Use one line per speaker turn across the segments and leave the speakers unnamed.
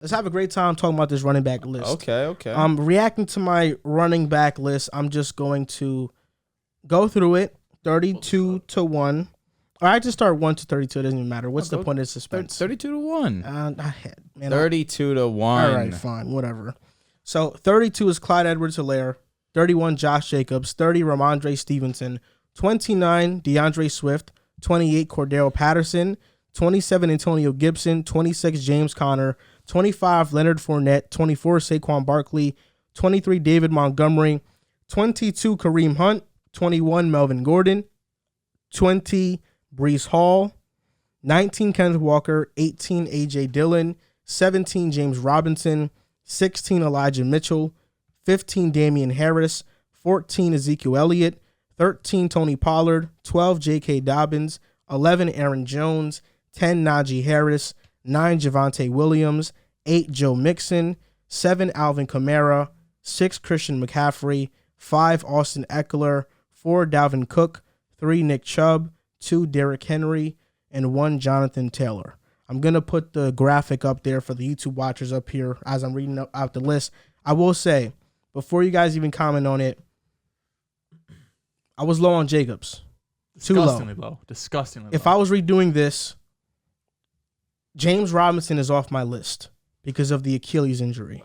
Let's have a great time talking about this running back list.
Okay.
Reacting to my running back list, I'm just going to go through it 32-1. Or I just start 1 to 32. It doesn't even matter. What's the point of suspense?
32-1. 32-1.
All right, fine, whatever. So 32 is Clyde Edwards-Helaire, 31 Josh Jacobs, 30 Ramondre Stevenson, 29 DeAndre Swift, 28 Cordell Patterson, 27 Antonio Gibson, 26 James Conner, 25 Leonard Fournette, 24 Saquon Barkley, 23 David Montgomery, 22 Kareem Hunt, 21 Melvin Gordon, 20 Breece Hall, 19 Kenneth Walker, 18 A.J. Dillon, 17 James Robinson, 16 Elijah Mitchell, 15 Damian Harris, 14 Ezekiel Elliott, 13 Tony Pollard, 12 J.K. Dobbins, 11 Aaron Jones, 10 Najee Harris, 9 Javonte Williams, 8 Joe Mixon, 7 Alvin Kamara, 6 Christian McCaffrey, 5 Austin Eckler, 4 Dalvin Cook, 3 Nick Chubb, 2 Derrick Henry, and 1 Jonathan Taylor. I'm going to put the graphic up there for the YouTube watchers up here as I'm reading out the list. I will say, before you guys even comment on it, I was low on Jacobs.
Disgustingly
Too low.
Disgustingly
If
low.
I was redoing this, James Robinson is off my list because of the Achilles injury.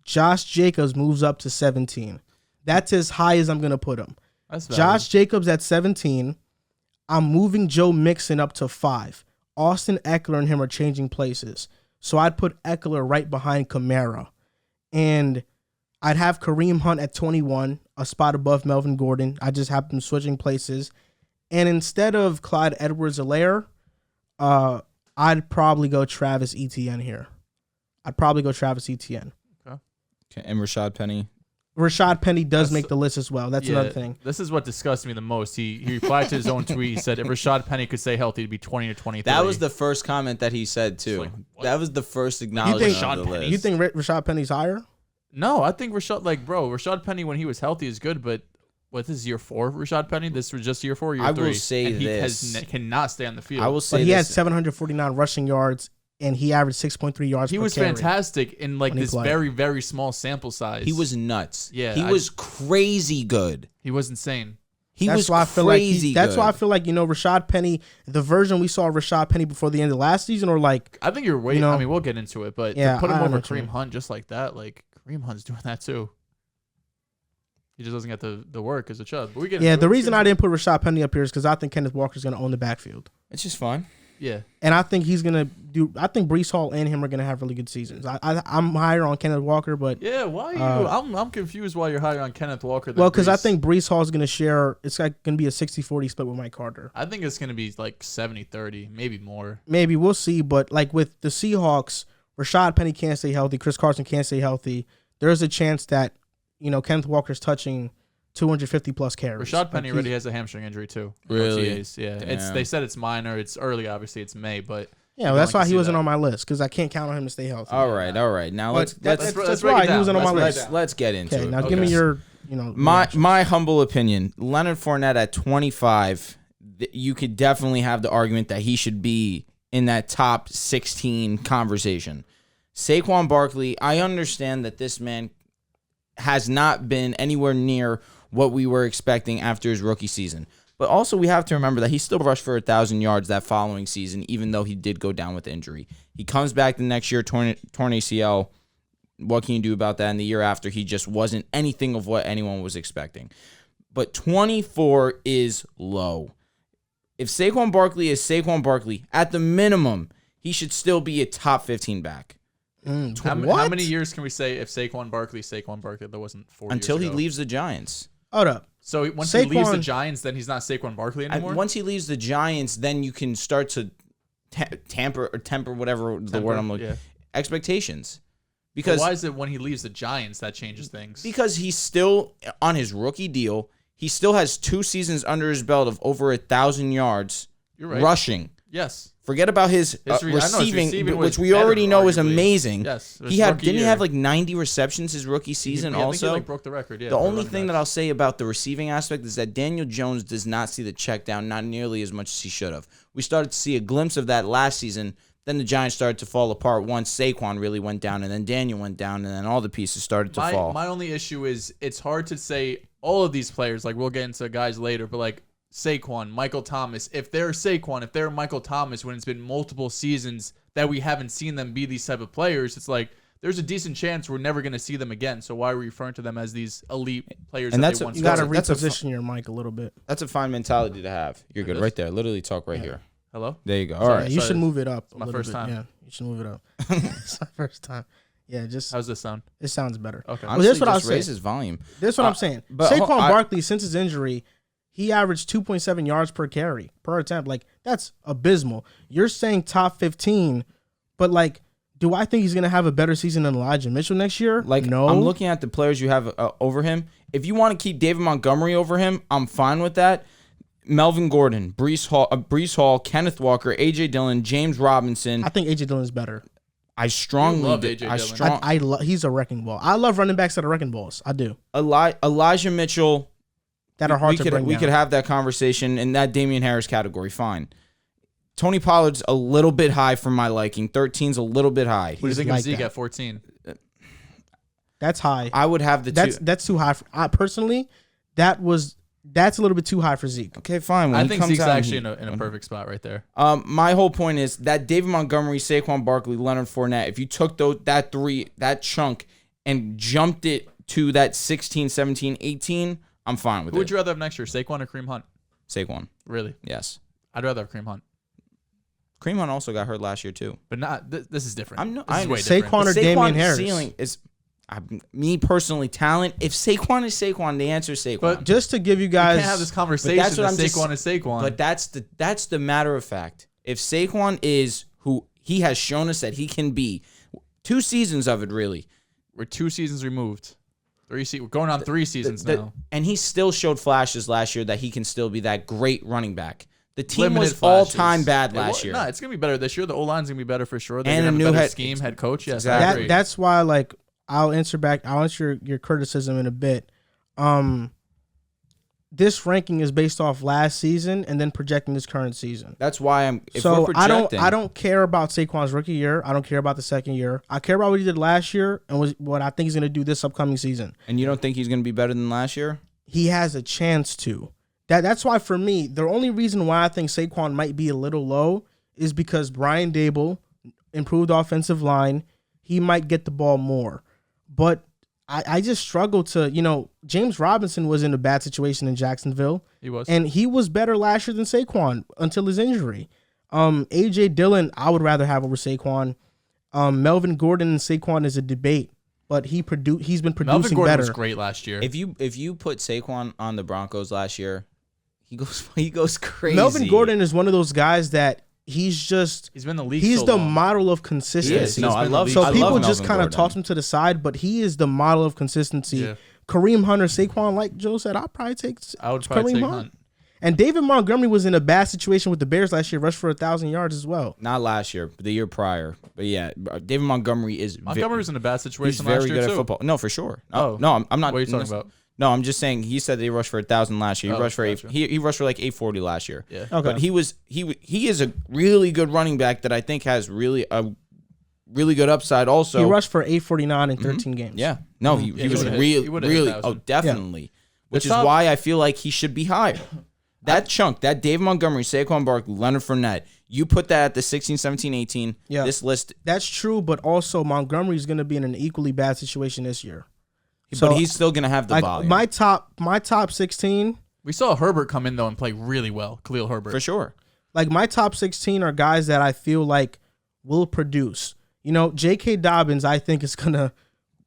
Josh Jacobs moves up to 17. That's as high as I'm going to put him. Josh Jacobs at 17. I'm moving Joe Mixon up to 5. Austin Eckler and him are changing places. So I'd put Eckler right behind Kamara. And I'd have Kareem Hunt at 21, a spot above Melvin Gordon. I just have them switching places. And instead of Clyde Edwards-Helaire, I'd probably go Travis Etienne here. Okay.
And Rashad Penny.
Rashad Penny does make the list as well. That's another thing.
This is what disgusts me the most. He replied to his own tweet. He said if Rashad Penny could stay healthy, it'd be 20 to 23.
That was the first comment that he said, too.
Like,
that was the first acknowledgement of the list.
You think Rashad Penny's higher?
No, I think Rashad Penny when he was healthy is good, but what is year 4 Rashad Penny? This was just year 4, year 3.
I will say
and
this.
He cannot stay on the field.
I will say
But he had 749 rushing yards, and he averaged 6.3 yards per carry.
He was fantastic in like this very, very small sample size.
He was nuts.
Yeah,
he was crazy good.
He was insane.
That's why I feel like Rashad Penny, the version we saw of Rashad Penny before the end of last season, or like
I think you're waiting. I mean, we'll get into it, but to put him over Kareem Hunt just like that, like Kareem Hunt's doing that too. He just doesn't get the work as a Chubb. But we get
the reason I didn't put Rashad Penny up here is because I think Kenneth Walker's going to own the backfield.
It's just fun.
Yeah.
And I think he's going to do – I think Breece Hall and him are going to have really good seasons. I'm higher on Kenneth Walker, but –
yeah, why are you I'm confused why you're higher on Kenneth Walker than
well, because I
Breece.
think Breece Hall is going to share – it's like going to be a 60-40 split with Mike Carter.
I think it's going to be like 70-30, maybe more.
Maybe. We'll see. But like with the Seahawks, Rashad Penny can't stay healthy. Chris Carson can't stay healthy. There's a chance that, Kenneth Walker's touching – 250-plus carries.
Rashad Penny already has a hamstring injury, too.
Really?
Yeah.
Damn.
They said it's minor. It's early, obviously. It's May, but...
Yeah, well, that's why he wasn't on my list, because I can't count on him to stay healthy.
All right. Now,
that's why he wasn't on my list.
Let's get into it.
Now give me your,
My humble opinion, Leonard Fournette at 25, you could definitely have the argument that he should be in that top 16 conversation. Saquon Barkley, I understand that this man has not been anywhere near what we were expecting after his rookie season. But also we have to remember that he still rushed for 1,000 yards that following season, even though he did go down with injury. He comes back the next year, torn ACL. What can you do about that? And the year after, he just wasn't anything of what anyone was expecting. But 24 is low. If Saquon Barkley is Saquon Barkley, at the minimum, he should still be a top 15 back.
How many years can we say if Saquon Barkley, that wasn't 4 years
Until he
ago?
leaps the Giants.
Hold up.
So once he leaves the Giants, then he's not Saquon Barkley anymore?
Once he leaves the Giants, then you can start to temper whatever the word I'm looking expectations. Because
why is it when he leaves the Giants that changes things?
Because he's still on his rookie deal. He still has 2 seasons under his belt of over 1,000 yards rushing.
Yes.
Forget about his receiving, which we already know is amazing.
Yes.
He have like 90 receptions his rookie season also.
I think he broke the record. Yeah,
the only thing that I'll say about the receiving aspect is that Daniel Jones does not see the check down not nearly as much as he should have. We started to see a glimpse of that last season, Then the Giants started to fall apart once Saquon really went down, and then Daniel went down, and then all the pieces started to fall.
My only issue is it's hard to say all of these players, like we'll get into guys later, but like Saquon, Michael Thomas, if they're Saquon, if they're Michael Thomas, when it's been multiple seasons that we haven't seen them be these type of players, it's like there's a decent chance we're never going to see them again. So why are we referring to them as these elite players?
And
that
you got to reposition your mic a little bit.
That's a fine mentality to have. You're good right there. Literally talk right here.
Hello?
There you go. All right.
You should move it up.
It's my first time.
Yeah, you should move it up. It's my first time. Yeah, just.
How's this sound?
It sounds better.
Okay.
Honestly,
that's what I was
raise
saying.
his volume.
That's what I'm saying.
But
Saquon Barkley, since his injury, he averaged 2.7 yards per carry, per attempt. Like, that's abysmal. You're saying top 15, but, like, do I think he's going to have a better season than Elijah Mitchell next year?
Like,
no.
I'm looking at the players you have over him. If you want to keep David Montgomery over him, I'm fine with that. Melvin Gordon, Breece Hall, Kenneth Walker, A.J. Dillon, James Robinson.
I think A.J. Dillon's better.
I strongly
love A.J. Dillon.
He's a wrecking ball. I love running backs that are wrecking balls. I do.
Elijah Mitchell.
That are hard to bring down.
We could have that conversation in that Damian Harris category. Fine. Tony Pollard's a little bit high for my liking. 13's a little bit high.
What do you think of Zeke at 14?
That's high.
I would have the two.
That's too high. Personally, that's a little bit too high for Zeke.
Okay, fine.
I think Zeke's actually in a perfect spot right there.
My whole point is that David Montgomery, Saquon Barkley, Leonard Fournette, if you took that chunk and jumped it to that 16, 17, 18, I'm fine with it.
Who would you rather have next year, Saquon or Kareem Hunt?
Saquon.
Really?
Yes.
I'd rather have Kareem Hunt.
Kareem Hunt also got hurt last year too.
But not this is different.
This is way different. Saquon or Damian Harris?
Ceiling is, me personally, talent. If Saquon is Saquon, the answer is Saquon.
But just to give you guys,
we can't have this conversation. That's what Saquon is Saquon.
But that's the matter of fact. If Saquon is who he has shown us that he can be, 2 seasons of it really.
We're 2 seasons removed. We're going on 3 seasons now.
And he still showed flashes last year that he can still be that great running back. The team
Limited
was
flashes.
all-time bad last year.
No, it's going to be better this year. The O-line's going to be better for sure. They're
and
going to have a better
scheme,
head coach. Yes,
exactly.
That's why, like, I'll answer your criticism in a bit. This ranking is based off last season and then projecting this current season.
That's why
I don't care about Saquon's rookie year. I don't care about the second year. I care about what he did last year and what I think he's going to do this upcoming season.
And you don't think he's going to be better than last year?
He has a chance to. That's why, for me, the only reason why I think Saquon might be a little low is because Brian Daboll, improved offensive line, he might get the ball more. But I just struggle to, James Robinson was in a bad situation in Jacksonville.
He was.
And he was better last year than Saquon until his injury. A.J. Dillon, I would rather have over Saquon. Melvin Gordon and Saquon is a debate. But he's been producing
Melvin Gordon
better.
Was great last year.
If you put Saquon on the Broncos last year, he goes crazy.
Melvin Gordon is one of those guys that he's
been in the league.
He's
so
the
long.
model of consistency.
No, I love.
So
I
people
love
just kind of
Gordon.
toss him to the side, but he is the model of consistency.
Yeah.
Kareem Hunt or Saquon, like Joe said, I would probably take
Kareem Hunt.
And David Montgomery was in a bad situation with the Bears last year, rushed for 1,000 yards as well.
Not last year, but the year prior. But yeah, David Montgomery is.
Montgomery's in a bad situation.
He's very
last year
good
too.
at football. No, for sure.
Oh
no, I'm not.
What are you talking about?
No, I'm just saying he said that he rushed for 1,000 last year. He rushed for he rushed for like 840 last year.
Yeah.
Okay.
But he is a really good running back that I think has really good upside also.
He rushed for 849 in 13 games.
Yeah. No, he was really definitely.
Yeah.
Which is why I feel like he should be higher. That chunk, that Dave Montgomery, Saquon Barkley, Leonard Fournette, you put that at the 16, 17, 18, this list.
That's true, but also Montgomery's going to be in an equally bad situation this year.
But he's still going to have the volume.
My top 16.
We saw Herbert come in, though, and play really well. Khalil Herbert.
For sure.
Like, my top 16 are guys that I feel like will produce. J.K. Dobbins, I think, is going to...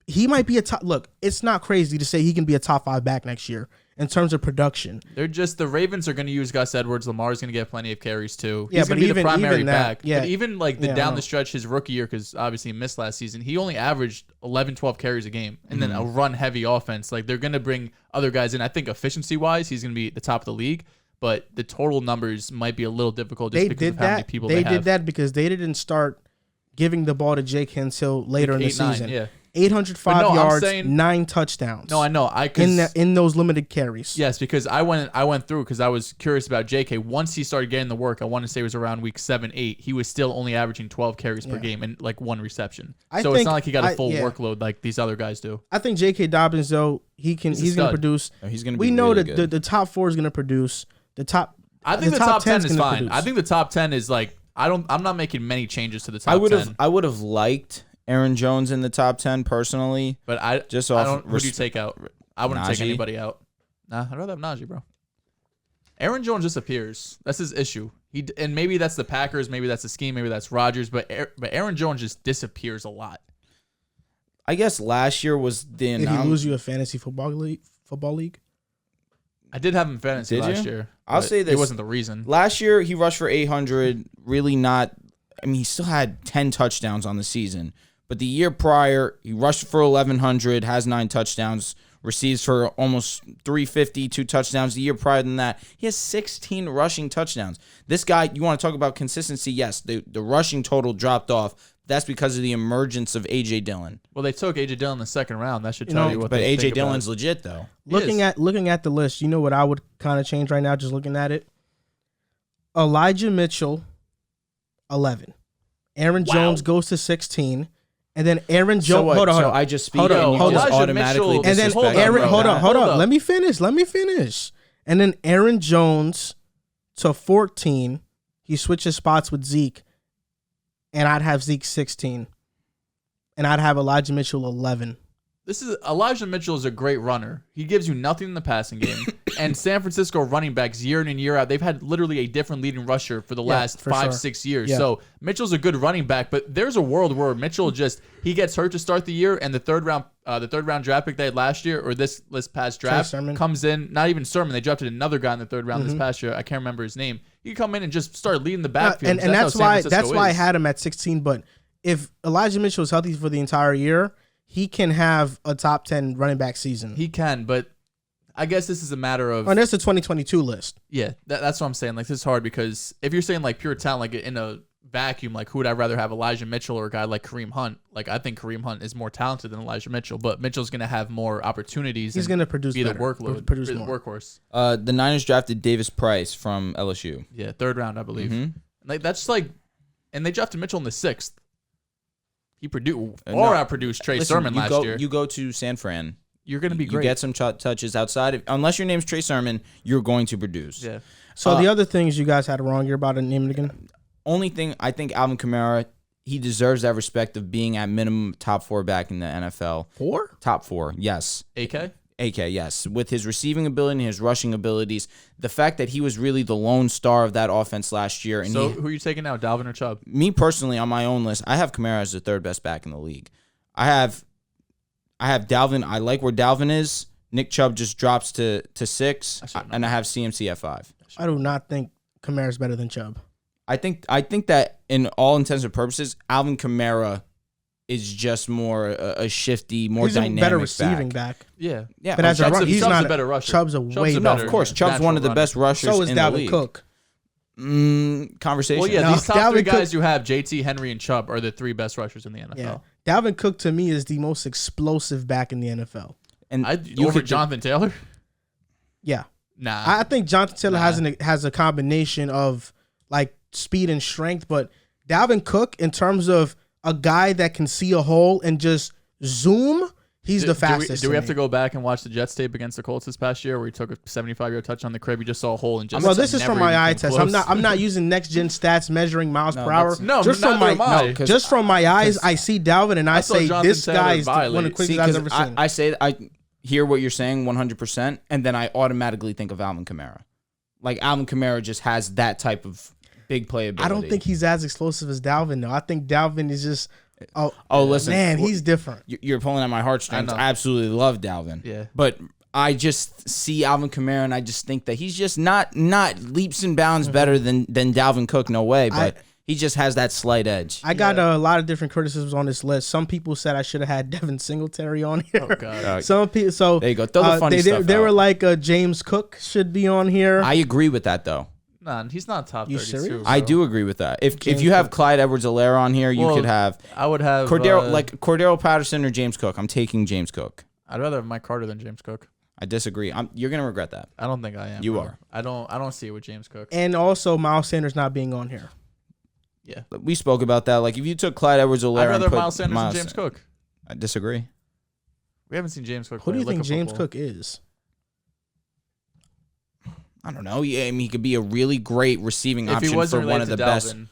He might be a top... Look, it's not crazy to say he can be a top 5 back next year in terms of production.
The Ravens are going to use Gus Edwards. Lamar's going to get plenty of carries, too.
Yeah,
he's going to be the primary back.
Yeah.
But even, down the stretch, his rookie year, because obviously he missed last season, he only averaged 11, 12 carries a game. And then a run-heavy offense. Like, they're going to bring other guys in. I think efficiency-wise, he's going to be at the top of the league. But the total numbers might be a little difficult just because of how many people they have.
They did that because they didn't start giving the ball to Jake until later in the season.
Yeah.
805
But no, I'm
yards,
saying-
9 touchdowns.
No, I know.
in those limited carries.
Yes, because I went through because I was curious about JK. Once he started getting the work, I want to say it was around week 7, 8. He was still only averaging 12 carries per game and like 1 reception. So it's not like he got a full workload like these other guys do.
I think J.K. Dobbins though he's going to produce.
Oh, he's going to.
We know that the top 4 is going to produce.
I think the top 10 is fine.
Produce.
I think the top 10 is like I'm not making many changes to the top 10.
I would have liked Aaron Jones in the top 10 personally,
but who do you take out? I wouldn't take anybody out. Nah, I'd rather have Najee, bro. Aaron Jones just appears. That's his issue. And maybe that's the Packers, maybe that's the scheme, maybe that's Rodgers, but Aaron Jones just disappears a lot.
I guess last year was the.
Did he lose you a fantasy football league?
I did have him in fantasy last year.
I'll say this.
It wasn't the reason.
Last year, he rushed for 800. Really not. I mean, he still had 10 touchdowns on the season. But the year prior, he rushed for 1,100, has 9 touchdowns, receives for almost 350, 2 touchdowns. The year prior than that, he has 16 rushing touchdowns. This guy, you want to talk about consistency? Yes, the rushing total dropped off. That's because of the emergence of A.J. Dillon.
Well, they took A.J. Dillon in the second round. That should tell you what
but
they
A.J.
think
Dillon's
about.
legit, though.
Looking at the list, you know what I would kind of change right now, just looking at it? Elijah Mitchell, 11. Aaron Jones goes to 16. And then Aaron Jones. Hold on.
I just speak
hold
and
on,
you
hold
just
on.
automatically
And then
disrespect
Aaron,
him,
hold
bro.
on. Let me finish. And then Aaron Jones to 14. He switches spots with Zeke. And I'd have Zeke 16. And I'd have Elijah Mitchell 11.
Elijah Mitchell is a great runner. He gives you nothing in the passing game. And San Francisco running backs year in and year out, they've had literally a different leading rusher for the last 5-6 years. Yeah. So Mitchell's a good running back, but there's a world where Mitchell he gets hurt to start the year, and the third round draft pick they had last year or this past draft comes in. Not even Sermon, they drafted another guy in the third round this past year. I can't remember his name. He could come in and just start leading the backfield.
And that's why I had him at 16. But if Elijah Mitchell is healthy for the entire year, he can have a top 10 running back season.
He can, but I guess this is a matter of...
And that's the 2022 list.
Yeah, that's what I'm saying. Like, this is hard because if you're saying, like, pure talent, like, in a vacuum, like, who would I rather have, Elijah Mitchell or a guy like Kareem Hunt? Like, I think Kareem Hunt is more talented than Elijah Mitchell, but Mitchell's going to have more opportunities.
He's going to produce
be
better.
The workload,
produce
be
more.
The workhorse.
The Niners drafted Davis Price from LSU.
Yeah, third round, I believe. Like, that's like... And they drafted Mitchell in the 6th. He outproduced Trey Sermon last year.
You go to San Fran.
You're going to be great.
You get some touches outside. Unless your name's Trey Sermon, you're going to produce.
Yeah.
So the other things you guys had wrong, you're about to name it again?
Only thing, I think Alvin Kamara, he deserves that respect of being at minimum top 4 back in the NFL.
4?
Top 4, yes.
AK,
yes. With his receiving ability and his rushing abilities, the fact that he was really the lone star of that offense last year. And
who are you taking now, Dalvin or Chubb?
Me personally, on my own list, I have Kamara as the 3rd best back in the league. I have Dalvin. I like where Dalvin is. Nick Chubb just drops to 6, and I have CMC at 5.
I do not think Kamara's better than Chubb.
I think that in all intents and purposes, Alvin Kamara is just more a shifty, more dynamic,
better receiving back.
Yeah.
But as he's not
a better rusher.
Chubb's a way better.
No, of course, Chubb's one of the best rushers
so is
in
Dalvin
the league.
Cook.
Conversation.
Well, yeah, these top 3 guys you have, JT, Henry, and Chubb, are the 3 best rushers in the NFL.
Yeah. Dalvin Cook to me is the most explosive back in the NFL.
And
over Jonathan Taylor?
Yeah.
Nah.
I think Jonathan Taylor has a combination of like speed and strength, but Dalvin Cook, in terms of a guy that can see a hole and just zoom, he's the fastest.
Do we have to go back and watch the Jets tape against the Colts this past year where he took a 75-yard touch on the crib? You just saw a hole and just.
Well, this is from my eye test. I'm not using next gen stats measuring miles per hour.
Just
from my eyes, I see Dalvin and I say this guy is one of the quickest I've ever seen.
I hear what you're saying 100%, and then I automatically think of Alvin Kamara. Like Alvin Kamara just has that type of big playability.
I don't think he's as explosive as Dalvin, though. I think Dalvin is just.
Listen,
man, he's different.
You're pulling at my heartstrings. I absolutely love Dalvin.
Yeah,
but I just see Alvin Kamara, and I just think that he's just not leaps and bounds better than Dalvin Cook. No way, but he just has that slight edge.
I got a lot of different criticisms on this list. Some people said I should have had Devin Singletary on here.
Oh God.
Some people. So
there you go. Throw the funny stuff
they
out.
were like James Cook should be on here.
I agree with that though.
Nah, he's not top
You
32.
serious?
Bro.
I do agree with that. If
James
you have
Cook.
Clyde Edwards-Helaire on here, you could have
I would have
Cordell Patterson or James Cook. I'm taking James Cook.
I'd rather have Mike Carter than James Cook.
I disagree. You're gonna regret that.
I don't think I am.
You
bro.
are.
I don't see it with James Cook.
And also Miles Sanders not being on here.
Yeah.
We spoke about that. Like if you took Clyde Edwards-Helaire,
I'd rather
and put
Miles Sanders than James Cook.
I disagree.
We haven't seen James Cook.
Who do you
play
think
liquor
James
football.
Cook is?
I don't know. Yeah, I mean, he could be a really great receiving
If
option
he wasn't
for one of
related
the
to
best.
Dalvin,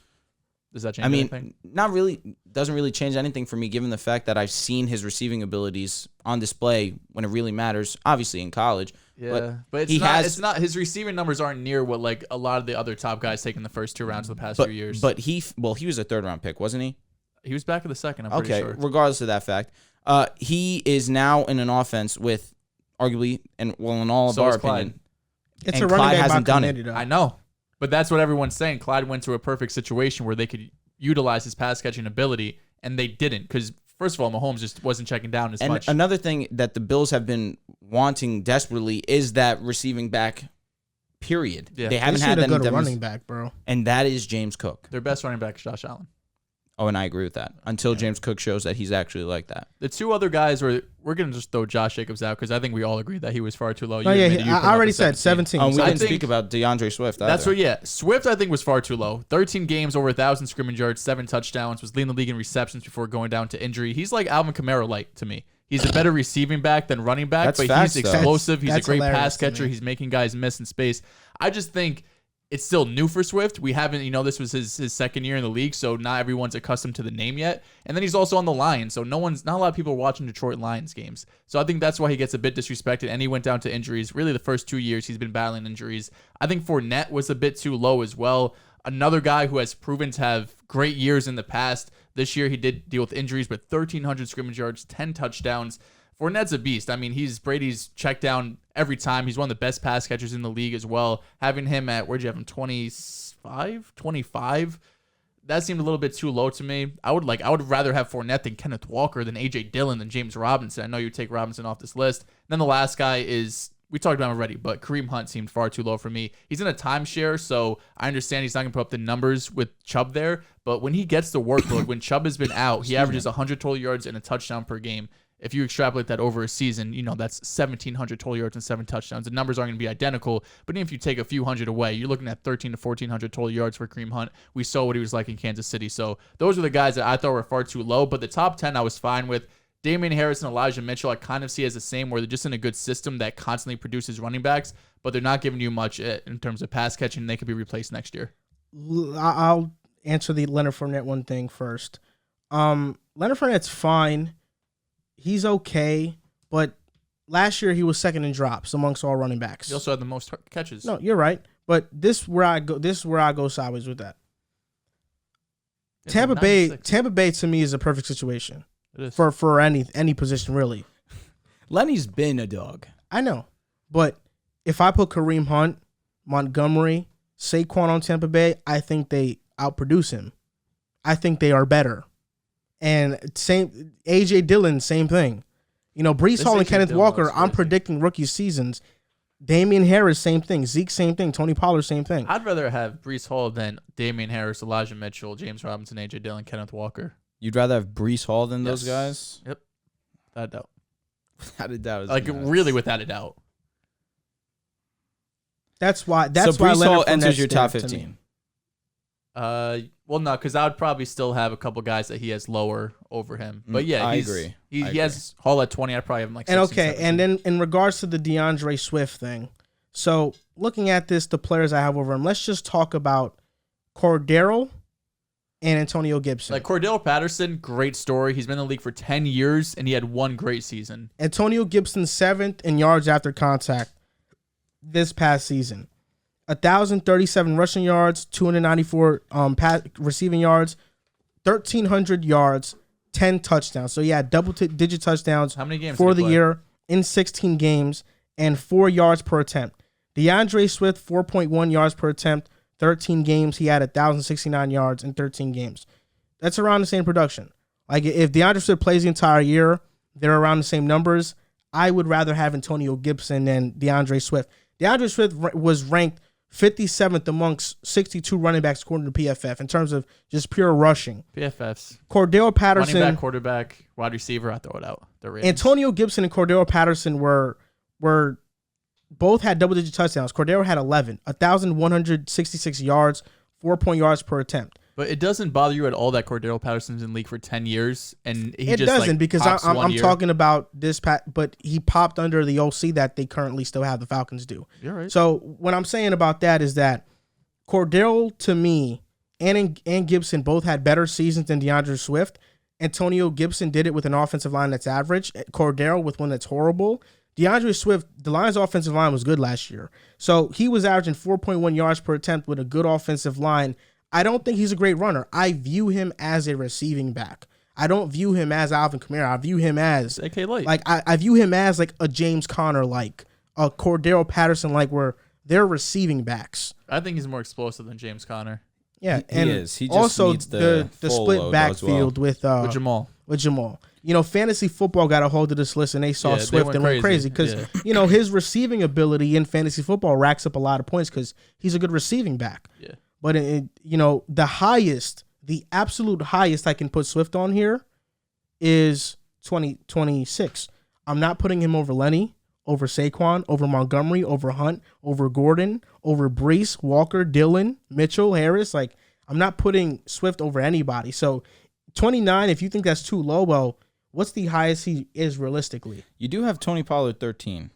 does that change
I mean,
anything?
not really. Doesn't really change anything for me, given the fact that I've seen his receiving abilities on display when it really matters. Obviously, in college.
Yeah, but
he has-
it's not his receiving numbers aren't near what like a lot of the other top guys taking the first 2 rounds of the past few years.
But he was a 3rd-round pick, wasn't he?
he was back in the second. I'm pretty sure.
Regardless of that fact, he is now in an offense with arguably, and well, in all of
So
our
is Clyde.
opinion,
It's
and
a running
Clyde
back
hasn't
by
done it.
committee, though.
I know, but that's what everyone's saying. Clyde went to a perfect situation where they could utilize his pass catching ability, and they didn't because first of all, Mahomes just wasn't checking down as
And
much.
another thing that the Bills have been wanting desperately is that receiving back. Period.
Yeah.
They
They
haven't
should
had
have
that,
got a running back, bro.
and that is James Cook.
Their best running back is Josh Allen.
Oh, and I agree with that. Until James Cook shows that he's actually like that.
The 2 other guys we're gonna just throw Josh Jacobs out because I think we all agree that he was far too low.
No,
You
yeah,
admitted you put him
I
up
already
to
said 17.
We
So I
didn't
think-
speak about DeAndre Swift.
That's
either.
what. Yeah, Swift I think was far too low. 13 games over 1,000 scrimmage yards, 7 touchdowns, was leading the league in receptions before going down to injury. He's like Alvin Kamara light to me. He's a better receiving back than running back,
That's
but
facts,
he's
though.
explosive. He's a
That's
great
hilarious
pass
to
catcher.
me.
He's making guys miss in space. I just think it's still new for Swift. We haven't, this was his second year in the league, so not everyone's accustomed to the name yet. And then he's also on the Lions, so not a lot of people are watching Detroit Lions games. So I think that's why he gets a bit disrespected, and he went down to injuries. Really, the first 2 years he's been battling injuries. I think Fournette was a bit too low as well. Another guy who has proven to have great years in the past. This year he did deal with injuries, but 1,300 scrimmage yards, 10 touchdowns. Fournette's a beast. I mean, he's Brady's check down every time. He's one of the best pass catchers in the league as well. Having him at, where'd you have him, 25? That seemed a little bit too low to me. I would rather have Fournette than Kenneth Walker, than A.J. Dillon, than James Robinson. I know you take Robinson off this list. Then the last guy is, we talked about him already, but Kareem Hunt seemed far too low for me. He's in a timeshare, so I understand he's not going to put up the numbers with Chubb there, but when he gets the workload, when Chubb has been out, he averages 100 total yards and a touchdown per game. If you extrapolate that over a season, that's 1,700 total yards and 7 touchdowns. The numbers aren't going to be identical, but even if you take a few hundred away, you're looking at 1,300 to 1,400 total yards for Kareem Hunt. We saw what he was like in Kansas City. So those are the guys that I thought were far too low, but the top 10 I was fine with. Damian Harris and Elijah Mitchell I kind of see as the same, where they're just in a good system that constantly produces running backs, but they're not giving you much in terms of pass catching. They could be replaced next year.
I'll answer the Leonard Fournette one thing first. Leonard Fournette's fine. He's okay, but last year he was second in drops amongst all running backs.
He also had the most catches.
No, you're right, but this is where I go sideways with that.
It's
Tampa
a
Bay
96.
Tampa Bay to me is a perfect situation
It is.
for any position really.
Lenny's been a dog.
I know, but if I put Kareem Hunt, Montgomery, Saquon on Tampa Bay, I think they outproduce him. I think they are better. And same A.J. Dillon, same thing. Brees
This
Hall and
A.J.
Kenneth
Dillon
Walker,
was
I'm
crazy.
predicting rookie seasons. Damian Harris, same thing. Zeke, same thing. Tony Pollard, same thing.
I'd rather have Brees Hall than Damian Harris, Elijah Mitchell, James Robinson, A.J. Dillon, Kenneth Walker.
You'd rather have Brees Hall than those
Yes.
guys?
Yep. Without a doubt.
Without a doubt.
Like, really without a doubt.
That's why.
So
That's why
Brees
Leonard
Hall enters
Fournette's
your top
there to me.
15.
Well, no, because I would probably still have a couple guys that he has lower over him. But yeah,
I
he's,
agree.
He,
I
he has Hall at 20. I'd probably have him like 16,
And okay,
17.
and then in regards to the DeAndre Swift thing, so looking at this, the players I have over him, let's just talk about Cordell and Antonio Gibson.
Like Cordell Patterson, great story. He's been in the league for 10 years, and he had one great season.
Antonio Gibson 7th in yards after contact this past season. 1,037 rushing yards, 294 receiving yards, 1,300 yards, 10 touchdowns. So yeah, double-digit touchdowns
How many games
for
did he
the
play?
year in 16 games and 4 yards per attempt. DeAndre Swift, 4.1 yards per attempt, 13 games. He had 1,069 yards in 13 games. That's around the same production. Like if DeAndre Swift plays the entire year, they're around the same numbers. I would rather have Antonio Gibson than DeAndre Swift. DeAndre Swift was ranked 57th amongst 62 running backs according to PFF in terms of just pure rushing.
PFFs.
Cordell Patterson.
Running back, quarterback, wide receiver, I throw it out. The ratings.
Antonio Gibson and Cordell Patterson were both had double-digit touchdowns. Cordell had 11, 1,166 yards, 4 yards per attempt.
But it doesn't bother you at all that Cordell Patterson's in the league for 10 years, and he
it
just
doesn't
like,
because
pops
I'm
one year.
talking about this, but he popped under the OC that they currently still have. The Falcons do.
You're right.
So what I'm saying about that is that Cordell, to me, and Gibson both had better seasons than DeAndre Swift. Antonio Gibson did it with an offensive line that's average. Cordell with one that's horrible. DeAndre Swift, the Lions' offensive line was good last year. So he was averaging 4.1 yards per attempt with a good offensive line. I don't think he's a great runner. I view him as a receiving back. I don't view him as Alvin Kamara. I view him as
AK Light.
like I view him as like a James Conner, like a Cordell Patterson, like where they're receiving backs.
I think he's more explosive than James Conner.
Yeah,
he is. He just
also
needs the full
split
load
backfield
With Jamal.
With Jamal. You know, fantasy football got a hold of this list and they saw
They
Swift and went crazy because, you know, his receiving ability in fantasy football racks up a lot of points because he's a good receiving back.
Yeah.
But, you know, the absolute highest I can put Swift on here is 26. I'm not putting him over Lenny, over Saquon, over Montgomery, over Hunt, over Gordon, over Brees, Walker, Dillon, Mitchell, Harris. Like, I'm not putting Swift over anybody. So 29, if you think that's too low, well, what's the highest he is realistically?
You do have Tony Pollard 13.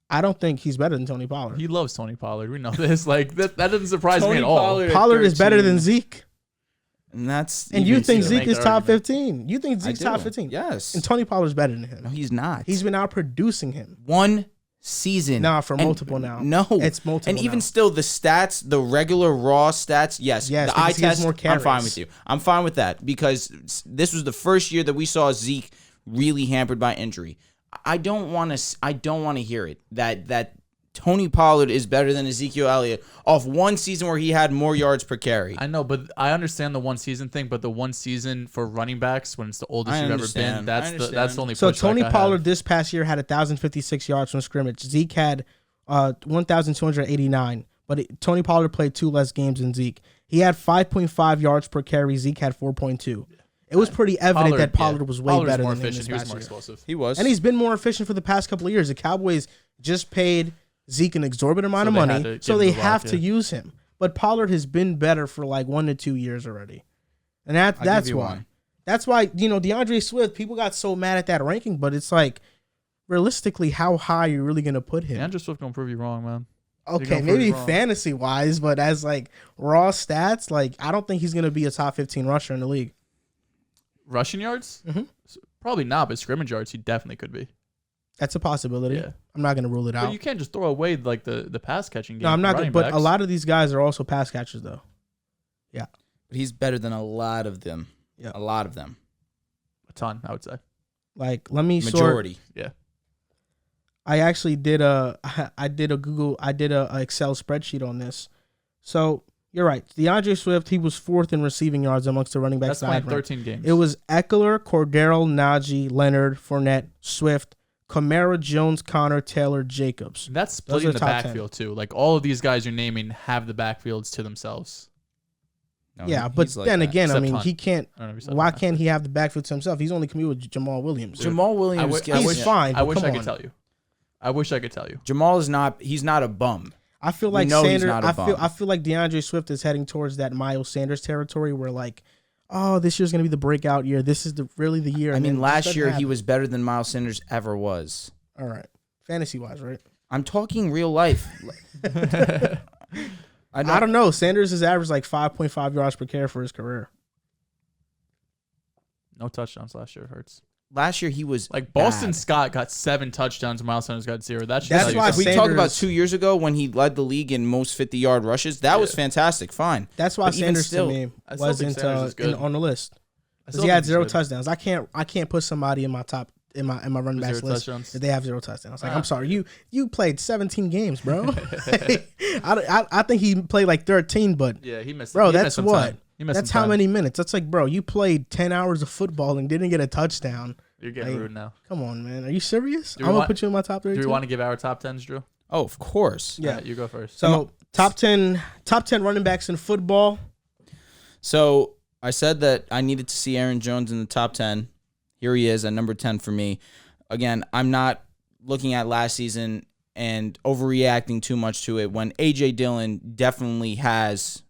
I don't think he's better than Tony Pollard.
He loves Tony Pollard. We know this. Like that doesn't surprise me at all.
Pollard is better than Zeke.
And
you think
to
Zeke
make
is
the
top
argument.
15. You think Zeke's top 15.
Yes.
And Tony Pollard's better than him.
No, he's not.
He's been outproducing him.
One season.
Nah, for multiple now.
No.
It's multiple
And even
now.
still, the stats, the regular raw stats, yes.
Yes,
the eye
because he has
test,
more
I'm fine
carries.
with you. I'm fine with that because this was the first year that we saw Zeke really hampered by injury. I don't want to hear it that Tony Pollard is better than Ezekiel Elliott off one season where he had more yards per carry.
I know, but I understand the one season thing. But the one season for running backs when it's the oldest you've ever been, that's the only.
So
pushback
Tony
I
Pollard
have.
this past year had 1,056 yards from scrimmage. Zeke had 1,289, but Tony Pollard played 2 less games than Zeke. He had 5.5 yards per carry. Zeke had 4.2. It was pretty evident that Pollard was way
Pollard's
better
more
than him
efficient.
this
He was
past
more
year.
explosive.
He was.
And he's been more efficient for the past couple of years. The Cowboys just paid Zeke an exorbitant amount of
they had
money,
to
so
give
they
him the
have
rock,
to
yeah.
use him. But Pollard has been better for like 1 to 2 years already. And
I'll
that's
give you
why.
one.
That's why, you know, DeAndre Swift, people got so mad at that ranking, but it's like, realistically, how high are you really going to put him?
Andrew Swift gonna prove you wrong, man.
Okay,
gonna
maybe
prove wrong.
fantasy-wise, but as like raw stats, like I don't think he's going to be a top 15 rusher in the league.
Rushing yards?
Mhm.
Probably not, but scrimmage yards, he definitely could be.
That's a possibility.
Yeah.
I'm not going to rule it
But
out.
you can't just throw away like the pass catching game.
No, I'm not.
running
But
backs.
a lot of these guys are also pass catchers, though.
But he's better than a lot of them.
Yeah.
A lot of them.
a ton, I would say.
Like, let me sort.
Majority.
Yeah.
I actually did a Excel spreadsheet on this. So you're right. DeAndre Swift, he was 4th in receiving yards amongst the running backs.
That's playing
that I ranked.
13 games.
It was Eckler, Cordell, Najee, Leonard, Fournette, Swift, Kamara, Jones, Connor, Taylor, Jacobs.
That's
Those
splitting
are
the
top 10.
backfield too. Like all of these guys you're naming have the backfields to themselves.
No,
Yeah, but
he's like
then
that.
again, I
Except
mean,
Hunt.
he can't.
I don't know if you said
Why
that.
can't he have the backfield to himself? He's only competing with Jamal Williams.
Jamal Williams
I
He's
wish-
fine.
I
but
wish
come
I could
on.
tell you. I wish I could tell you.
Jamal is not. He's not a bum.
I feel
We
like
know he's
Sanders.
not a bum.
I feel like DeAndre Swift is heading towards that Miles Sanders territory, where like, oh, this year's gonna be the breakout year. This is really the year.
I
and then
mean,
it just
last
doesn't
year he
happen.
was better than Miles Sanders ever was.
All right, fantasy wise, right?
I'm talking real life.
I don't know. Sanders has averaged like 5.5 yards per carry for his career.
No touchdowns last year. It hurts.
Last year he was
Like Boston
bad.
Scott got 7 touchdowns. Miles Sanders got 0. That
That's why
We
Sanders-
talked about 2 years ago when he led the league in most 50-yard rushes. That was fantastic. Fine.
That's why
But even
Sanders
still,
to me
I still think
wasn't
Sanders is good.
on the list
I
because
still
he had
think he's
0
good.
touchdowns. I can't put somebody in my top in my running backs
0
list
touchdowns.
if they have 0 touchdowns. Like,
Ah.
I'm sorry, you played 17 games, bro. I think he played like 13, but
Yeah, he missed.
bro,
he
that's
missed some
what.
time. He missed
That's
some
how
time.
many minutes. That's like, bro, you played 10 hours of football and didn't get a touchdown.
You're getting
Like,
rude now.
Come on, man. Are you serious?
Do
I'm
we
gonna
want-
put you in my top 32.
Do we want to give our top 10s, Drew?
Oh, of course.
Yeah.
Alright, you go first.
So Top 10 running backs in football.
So I said that I needed to see Aaron Jones in the top 10. Here he is at number 10 for me. Again, I'm not looking at last season and overreacting too much to it when A.J. Dillon definitely has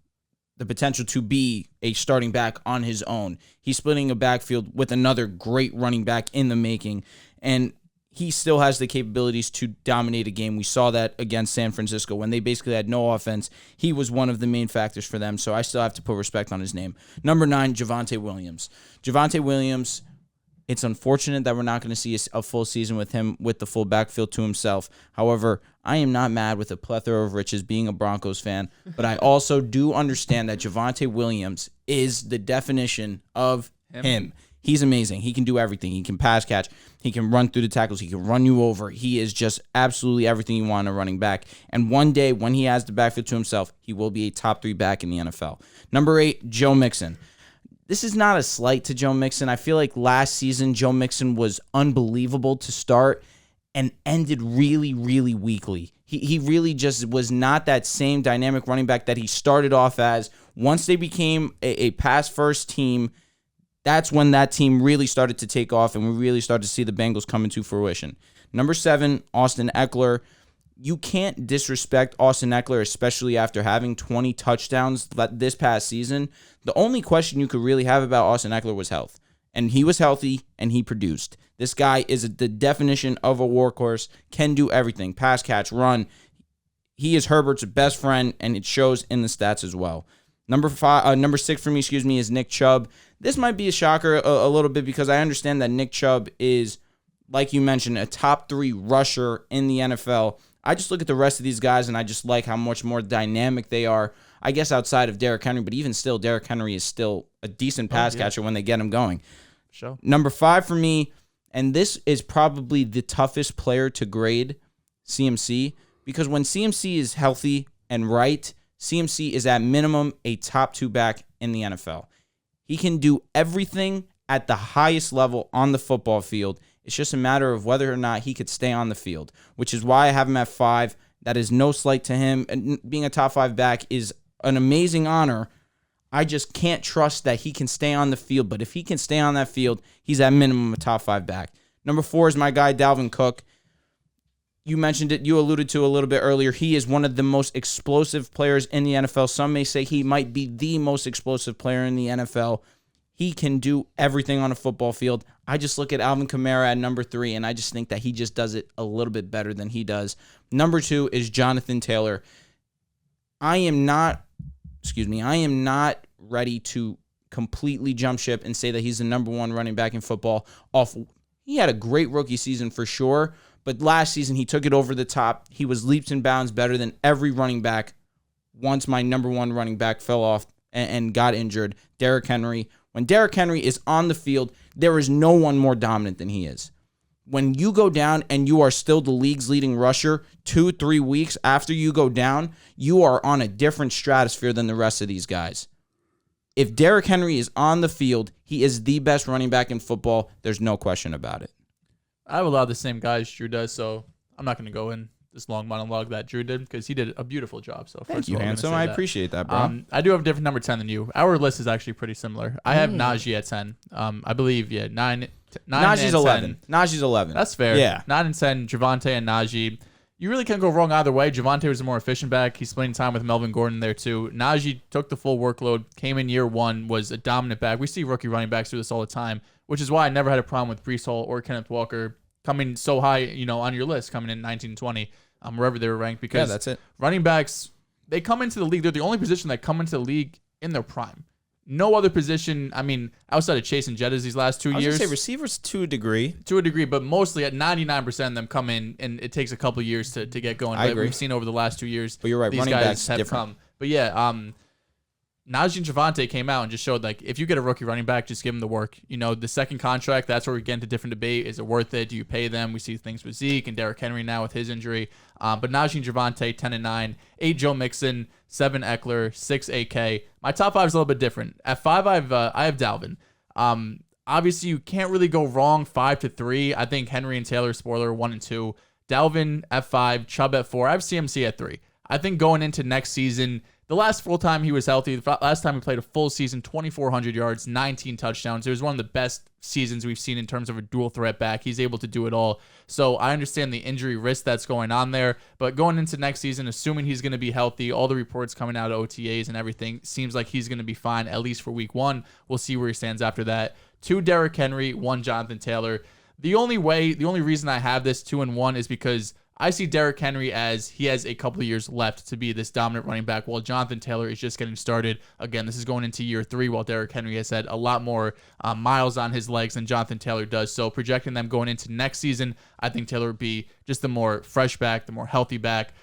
the potential to be a starting back on his own. He's splitting a backfield with another great running back in the making, and he still has the capabilities to dominate a game. We saw that against San Francisco when they basically had no offense. He was one of the main factors for them, so I still have to put respect on his name. Number 9, Javonte Williams. Javonte Williams, it's unfortunate that we're not going to see a full season with him with the full backfield to himself. However, I am not mad with a plethora of riches being a Broncos fan, but I also do understand that Javonte Williams is the definition of him. He's amazing. He can do everything. He can pass catch. He can run through the tackles. He can run you over. He is just absolutely everything you want in a running back. And one day, when he has the backfield to himself, he will be a top 3 back in the NFL. Number 8, Joe Mixon. This is not a slight to Joe Mixon. I feel like last season, Joe Mixon was unbelievable to start and ended really, really weakly. He really just was not that same dynamic running back that he started off as. Once they became a pass-first team, that's when that team really started to take off, and we really started to see the Bengals come into fruition. Number 7, Austin Eckler. You can't disrespect Austin Eckler, especially after having 20 touchdowns this past season. The only question you could really have about Austin Eckler was health. And he was healthy, and he produced. This guy is the definition of a workhorse, can do everything. Pass, catch, run. He is Herbert's best friend, and it shows in the stats as well. Number 6 for me, is Nick Chubb. This might be a shocker a little bit because I understand that Nick Chubb is, like you mentioned, a top 3 rusher in the NFL. I just look at the rest of these guys, and I just like how much more dynamic they are. I guess outside of Derrick Henry, but even still, Derrick Henry is still a decent pass catcher when they get him going.
Sure.
Number 5 for me, and this is probably the toughest player to grade, CMC, because when CMC is healthy and right, CMC is at minimum a top 2 back in the NFL. He can do everything at the highest level on the football field. It's just a matter of whether or not he could stay on the field, which is why I have him at 5. That is no slight to him. And being a top 5 back is an amazing honor. I just can't trust that he can stay on the field. But if he can stay on that field, he's at minimum a top 5 back. Number 4 is my guy, Dalvin Cook. You mentioned it. You alluded to a little bit earlier. He is one of the most explosive players in the NFL. Some may say he might be the most explosive player in the NFL. He can do everything on a football field. I just look at Alvin Kamara at number 3, and I just think that he just does it a little bit better than he does. Number 2 is Jonathan Taylor. I am not ready to completely jump ship and say that he's the number 1 running back in football. He had a great rookie season for sure, but last season he took it over the top. He was leaps and bounds better than every running back once my number 1 running back fell off and got injured, Derrick Henry. When Derrick Henry is on the field, there is no one more dominant than he is. When you go down and you are still the league's leading rusher 2-3 weeks after you go down, you are on a different stratosphere than the rest of these guys. If Derrick Henry is on the field, he is the best running back in football. There's no question about it.
I have a lot of the same guys Drew does, so I'm not going to go in this long monologue that Drew did because he did a beautiful job. So
Thank you, handsome. I appreciate that, bro.
I do have a different number 10 than you. Our list is actually pretty similar. I have Najee at 10. I believe, 9
Najee's
and
11.
10.
Najee's 11.
That's fair.
Yeah.
9 and 10, Javonte and Najee. You really can't go wrong either way. Javonte was a more efficient back. He's splitting time with Melvin Gordon there too. Najee took the full workload, came in year 1, was a dominant back. We see rookie running backs do this all the time, which is why I never had a problem with Breece Hall or Kenneth Walker coming so high, on your list, coming in 19 and 20, wherever they were ranked. Because
that's it.
Running backs, they come into the league. They're the only position that come into the league in their prime. No other position, outside of Chase and Jettas these last 2 years.
I was going to say receivers to a degree.
To a degree, but mostly at 99% of them come in, and it takes a couple years to get going.
I agree.
We've seen over the last 2 years.
But you're right,
these
running
guys
backs
have
different.
come. But yeah, Najee and Javonte came out and just showed, if you get a rookie running back, just give them the work. The second contract, that's where we get into different debate. Is it worth it? Do you pay them? We see things with Zeke and Derrick Henry now with his injury. But Najee and Javonte, 10 and 9. 8, Joe Mixon. 7, Eckler. 6, AK. My top 5 is a little bit different. At 5, I have Dalvin. Obviously, you can't really go wrong 5 to 3. I think Henry and Taylor, spoiler, 1 and 2. Dalvin at 5. Chubb at 4. I have CMC at 3. I think going into next season, the last full time he was healthy, the last time he played a full season, 2,400 yards, 19 touchdowns. It was one of the best seasons we've seen in terms of a dual threat back. He's able to do it all. So I understand the injury risk that's going on there. But going into next season, assuming he's going to be healthy, all the reports coming out of OTAs and everything, seems like he's going to be fine, at least for week 1. We'll see where he stands after that. 2 Derrick Henry, 1 Jonathan Taylor. The only reason I have this 2 and 1 is because I see Derrick Henry as he has a couple of years left to be this dominant running back, while Jonathan Taylor is just getting started. Again, this is going into year 3, while Derrick Henry has had a lot more miles on his legs than Jonathan Taylor does. So projecting them going into next season, I think Taylor would be just the more fresh back, the more healthy back.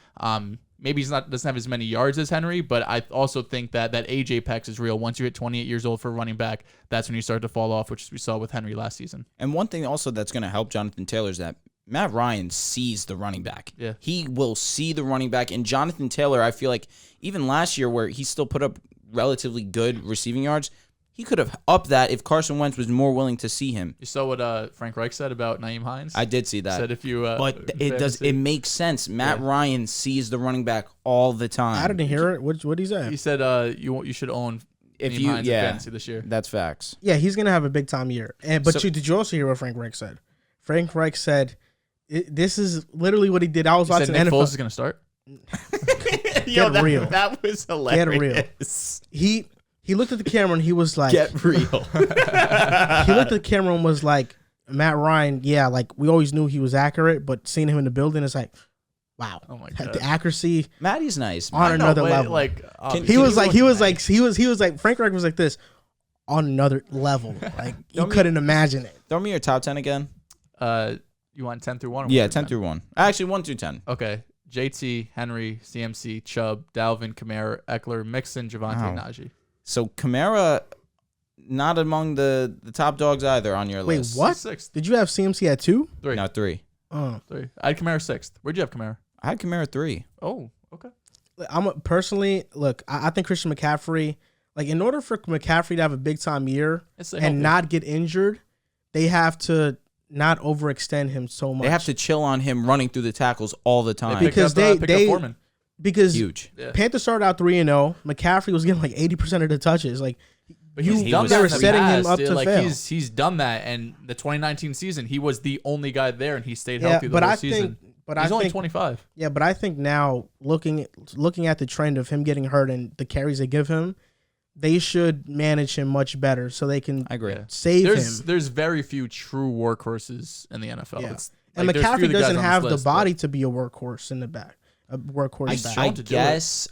Maybe doesn't have as many yards as Henry, but I also think that age apex is real. Once you hit 28 years old for a running back, that's when you start to fall off, which we saw with Henry last season.
And one thing also that's going to help Jonathan Taylor is that Matt Ryan sees the running back.
Yeah.
He will see the running back. And Jonathan Taylor, I feel like even last year where he still put up relatively good receiving yards, he could have upped that if Carson Wentz was more willing to see him.
You saw what Frank Reich said about Nyheim Hines?
I did see that.
Said if you,
but it makes sense. Matt Ryan sees the running back all the time.
I didn't hear it. What did he say?
He said you should own Nyheim Hines in fantasy this year.
That's facts.
Yeah, he's gonna have a big time year. Did you also hear what Frank Reich said? Frank Reich said, "This is literally what he did." I was watching
Nick
NFL.
Foles is gonna start.
Get real.
That was hilarious.
Get real. He looked at the camera and he was like,
Get real.
he looked at the camera and was like, Matt Ryan, yeah, like we always knew he was accurate, but seeing him in the building is like, wow.
Oh my God.
The accuracy
Matty's nice.
on another level. He was like Frank Reich was like this on another level. Like you couldn't imagine it.
Throw me your top 10 again.
You want 10 through 1? Or
Yeah,
1
10 through 1. Actually, 1 through 10.
Okay. JT, Henry, CMC, Chubb, Dalvin, Kamara, Eckler, Mixon, Javonte, Najee.
So Kamara, not among the top dogs either on your list.
Wait, what?
6th.
Did you have CMC at 2?
3.
No, 3.
Oh.
3. I had Kamara 6th. Where'd you have Kamara?
I had Kamara 3.
Oh, okay.
I think Christian McCaffrey, like in order for McCaffrey to have a big time year and not get injured, they have to not overextend him so much.
They have to chill on him running through the tackles all the time.
Because because
huge.
Panthers started out 3-0. McCaffrey was getting like 80% of the touches. Like,
but he's done that.
They were setting him up to fail.
He's done that, and the 2019 season, he was the only guy there, and he stayed healthy the whole season. He's only 25.
Yeah, but I think now looking at the trend of him getting hurt and the carries they give him, they should manage him much better so they can save him.
There's very few true workhorses in the NFL.
Yeah. And McCaffrey doesn't have the body to be a workhorse in the back. A workhorse back.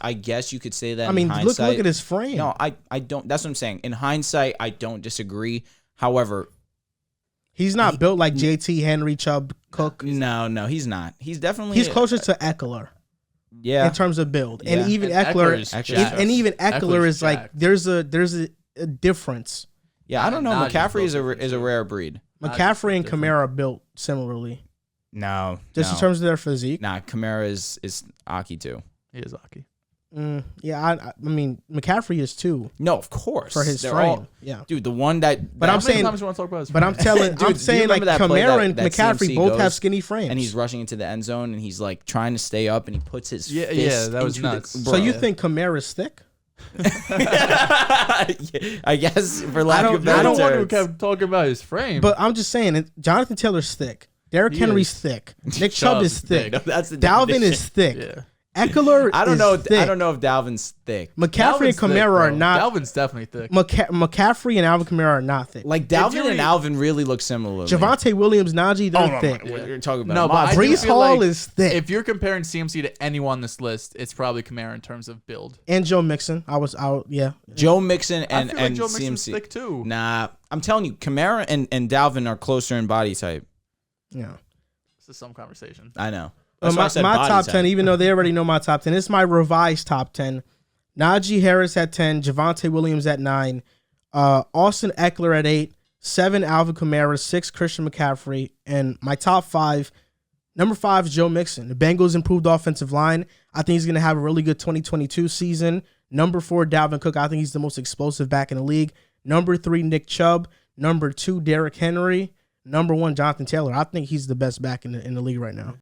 I guess you could say that.
I mean,
in hindsight.
look at his frame.
No, I don't. That's what I'm saying. In hindsight, I don't disagree. However,
he's not built like JT, Henry, Chubb, Cook.
No, he's not. He's
closer to Eckler.
Yeah,
in terms of build, and even Eckler is like there's a difference.
Yeah, I don't know. McCaffrey is a rare breed.
McCaffrey and Kamara are built similarly.
No,
in terms of their physique.
Nah, Kamara is Aki too.
He is Aki.
I mean, McCaffrey is too.
No, of course
for his frame.
Dude, the one that.
But I'm saying, like Kamara and McCaffrey both have skinny frames,
and he's rushing into the end zone, and he's like trying to stay up, and he puts his fist
that was
into
nuts.
So you think Kamara's thick?
I guess for lack of better terms.
I don't want to kept talking about his frame,
but I'm just saying, Jonathan Taylor's thick. Derrick Henry's thick. Nick Chubb is thick. Dalvin is thick.
Yeah.
Eckler
I don't know if Dalvin's thick.
McCaffrey and Kamara are not.
Dalvin's definitely thick.
McCaffrey and Alvin Kamara are not thick.
Like Dalvin and Alvin really look similar.
Javonte Williams, Najee, they're thick.
You're talking about
no, but
Breece Hall is thick.
If you're comparing CMC to anyone on this list, it's probably Kamara in terms of build.
And Joe Mixon.
Joe Mixon and
I feel like Joe
CMC.
Mixon's thick too.
Nah, I'm telling you, Kamara and Dalvin are closer in body type.
Yeah.
This is some conversation.
I know.
My top 10, even though they already know my top 10, it's my revised top 10. Najee Harris at 10, Javonte Williams at 9, Austin Eckler at 8, 7 Alvin Kamara, 6 Christian McCaffrey, and my top 5, number 5 is Joe Mixon. The Bengals improved offensive line. I think he's going to have a really good 2022 season. Number 4, Dalvin Cook. I think he's the most explosive back in the league. Number 3, Nick Chubb. Number 2, Derrick Henry. Number 1, Jonathan Taylor. I think he's the best back in the league right now.